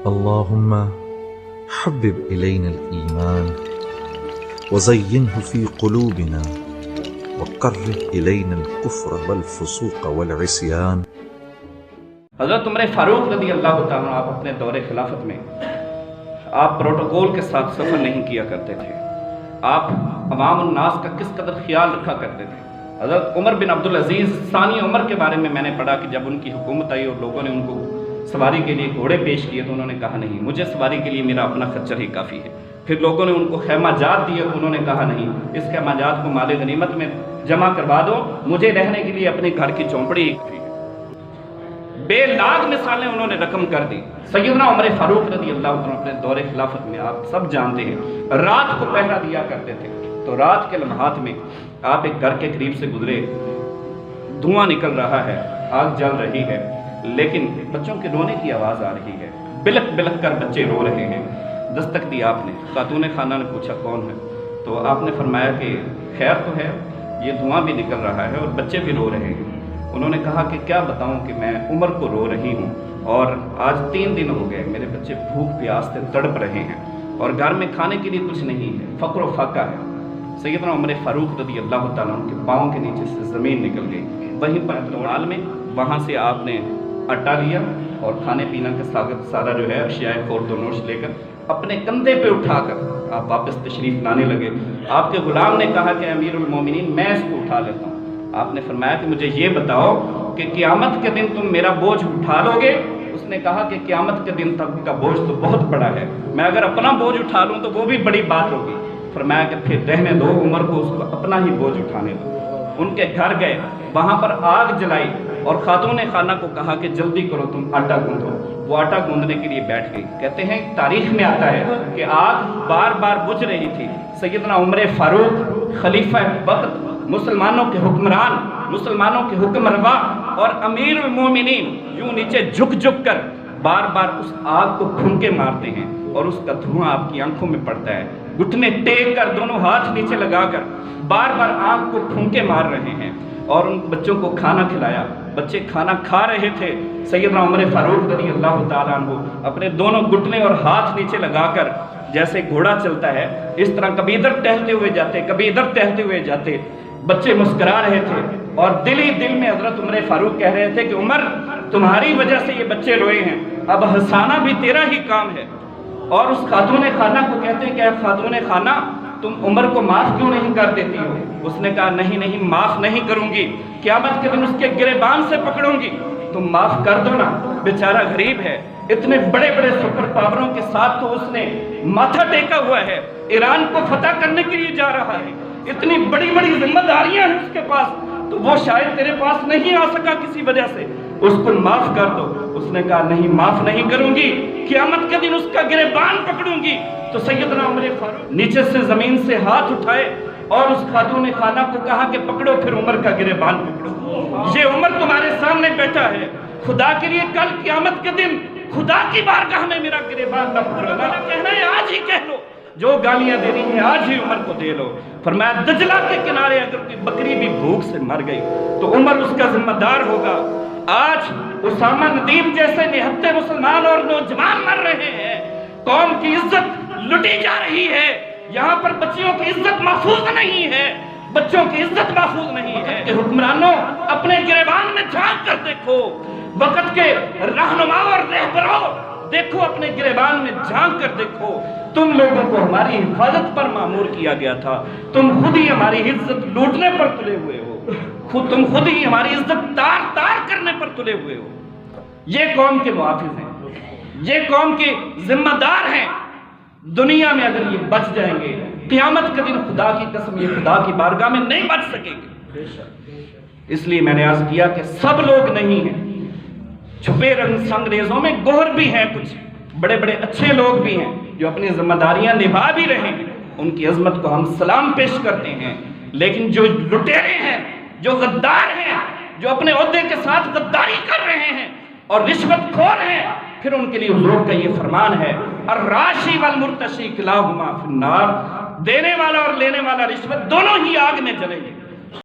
اللهم حبب إلينا الإيمان وزينه في قلوبنا وكره إلينا الكفر والفسوق والعصيان۔ حضرت عمر فاروق رضی اللہ تعالیٰ آپ اپنے دور خلافت میں آپ پروٹوکول کے ساتھ سفر نہیں کیا کرتے تھے، آپ عوام الناس کا کس قدر خیال رکھا کرتے تھے۔ حضرت عمر بن عبدالعزیز ثانی عمر کے بارے میں نے پڑھا کہ جب ان کی حکومت آئی اور لوگوں نے ان کو سواری کے لیے گھوڑے پیش کیے تو انہوں نے کہا نہیں، مجھے سواری کے لیے میرا اپنا خچر ہی کافی ہے۔ پھر لوگوں نے ان کو خیمہ جات دیے تو انہوں نے کہا نہیں، اس خیمہ جات کو مال غنیمت میں جمع کروا دو، مجھے رہنے کے لیے اپنے گھر کی چونپڑی ہی کافی ہے۔ بے لاگ مثالیں انہوں نے رقم کر دی۔ سیدنا عمر فاروق رضی اللہ عنہ اپنے دور خلافت میں آپ سب جانتے ہیں رات کو پہرا دیا کرتے تھے، تو رات کے لمحات میں آپ ایک گھر کے قریب سے گزرے، دھواں نکل رہا ہے، آگ جل رہی ہے، لیکن بچوں کے رونے کی آواز آ رہی ہے، بلک بلک کر بچے رو رہے ہیں۔ دستک دی آپ نے، خاتون خانہ نے پوچھا کون ہے، تو آپ نے فرمایا کہ خیر تو ہے، یہ دھواں بھی نکل رہا ہے اور بچے بھی رو رہے ہیں۔ انہوں نے کہا کہ کیا بتاؤں کہ میں عمر کو رو رہی ہوں اور آج 3 دن ہو گئے، میرے بچے بھوک پیاس سے تڑپ رہے ہیں اور گھر میں کھانے کے لیے کچھ نہیں ہے، فقر و فاقہ ہے۔ سیدنا عمر فاروق رضی اللہ تعالیٰ عنہ کے پاؤں کے نیچے سے زمین نکل گئی، وہیں پر توڑال میں وہاں سے آپ نے آٹا لیا اور کھانے پینا کا سارا جو ہے اشیاء خورد و نوش لے کر اپنے کندھے پہ اٹھا کر آپ واپس تشریف لانے لگے۔ آپ کے غلام نے کہا کہ امیر المومنین میں اس کو اٹھا لیتا ہوں۔ آپ نے فرمایا کہ مجھے یہ بتاؤ کہ قیامت کے دن تم میرا بوجھ اٹھا لو گے؟ اس نے کہا کہ قیامت کے دن تک کا بوجھ تو بہت بڑا ہے، میں اگر اپنا بوجھ اٹھا لوں تو وہ بھی بڑی بات ہوگی۔ فرمایا کہ پھر رہنے دو، عمر کو اس کو اپنا ہی بوجھ اٹھانے دو۔ ان کے گھر گئے، وہاں پر آگ جلائی اور خاتون خانہ کو کہا کہ جلدی کرو تم آٹا گوندھو۔ وہ آٹا گوندھنے کے لیے بیٹھ گئی۔ کہتے ہیں تاریخ میں آتا ہے کہ آگ بار بار بجھ رہی تھی، سیدنا عمر فاروق خلیفہ وقت، مسلمانوں کے حکمران، مسلمانوں کے حکم روا اور امیر المومنین یوں نیچے جھک جھک کر بار بار اس آگ کو پھونکے مارتے ہیں اور اس کا دھواں آپ کی آنکھوں میں پڑتا ہے، گھٹنے ٹیک کر دونوں ہاتھ نیچے لگا کر بار بار آگ کو پھونکے مار رہے ہیں اور ان بچوں کو کھانا کھلایا۔ بچے کھانا کھا رہے تھے، سیدنا عمر فاروق رضی اللہ تعالیٰ عنہ اپنے دونوں گھٹنے اور ہاتھ نیچے لگا کر جیسے گھوڑا چلتا ہے اس طرح کبھی ادھر ٹہلتے ہوئے جاتے، کبھی ادھر ٹہلتے ہوئے جاتے۔ بچے مسکرا رہے تھے اور دل ہی دل میں حضرت عمر فاروق کہہ رہے تھے کہ عمر تمہاری وجہ سے یہ بچے روئے ہیں، اب ہنسانا بھی تیرا ہی کام ہے۔ اور اس خاتون خانہ کو کہتے ہیں کہ خاتون خانہ تم عمر کو معاف کیوں نہیں کر دیتی ہو؟ اس نے کہا نہیں نہیں، معاف نہیں کروں گی، قیامت کے دن اس کے گریبان سے پکڑوں گی، تم معاف کر دو نا، بیچارہ غریب ہے، اتنے بڑے بڑے سپر پاوروں کے ساتھ تو اس نے ماتھا ٹیکا ہوا ہے، ایران کو فتح کرنے کے لیے جا رہا ہے، اتنی بڑی بڑی ذمہ داریاں ہیں اس کے پاس، تو وہ شاید تیرے پاس نہیں آ سکا کسی وجہ سے، اس کو معاف کر دو۔ اس نے کہا نہیں، معاف نہیں کروں گی، قیامت کے دن اس کا گریبان پکڑوں گی۔ تو سیدنا عمر فاروق نیچے سے زمین سے ہاتھ اٹھائے اور اس خاتون خانہ کو کہا کہ پکڑو پھر عمر کا گریبان پکڑو، یہ عمر تمہارے سامنے بیٹھا ہے، خدا کے لیے کل قیامت کے دن خدا کی بارگاہ میں میرا گریبان نہ پکڑنا، کہنا ہے آج ہی کہہ لو، جو گالیاں دینی ہیں آج ہی عمر کو دے لو۔ فرمایا دجلہ کے کنارے اگر کوئی بکری بھی بھوک سے مر گئی تو عمر اس کا ذمہ دار ہوگا۔ آج اسامہ ندیم جیسے نہتے مسلمان اور نوجوان مر رہے ہیں، قوم کی عزت لٹی جا رہی ہے، یہاں پر بچیوں کی عزت محفوظ نہیں ہے، بچوں کی عزت محفوظ نہیں ہے۔ کہ حکمرانوں اپنے گریبان میں جھانک کر دیکھو، وقت کے رہنما اور رہبروں دیکھو اپنے گریبان میں جھانک کر دیکھو، تم لوگوں کو ہماری حفاظت پر مامور کیا گیا تھا، تم خود ہی ہماری عزت لوٹنے پر تلے ہوئے ہو، تم خود ہی ہماری عزت تار تار کرنے پر تلے ہوئے ہو۔ یہ قوم کے محافظ ہیں، یہ قوم کے ذمہ دار ہیں، دنیا میں اگر یہ بچ جائیں گے قیامت کے دن خدا کی قسم یہ خدا کی بارگاہ میں نہیں بچ سکیں گے۔ اس لیے میں نے عرض کیا کہ سب لوگ نہیں ہیں، چھپے رنگ سنگریزوں میں گوہر بھی ہیں، کچھ بڑے بڑے اچھے لوگ بھی ہیں جو اپنی ذمہ داریاں نبھا بھی رہے ہیں، ان کی عظمت کو ہم سلام پیش کرتے ہیں۔ لیکن جو لٹیرے ہیں، جو غدار ہیں، جو اپنے عہدے کے ساتھ غداری کر رہے ہیں اور رشوت خور ہیں، پھر ان کے لیے حضور کا یہ فرمان ہے الراشی والمرتشی کلاہما فی النار، دینے والا اور لینے والا رشوت دونوں ہی آگ میں جلیں گے۔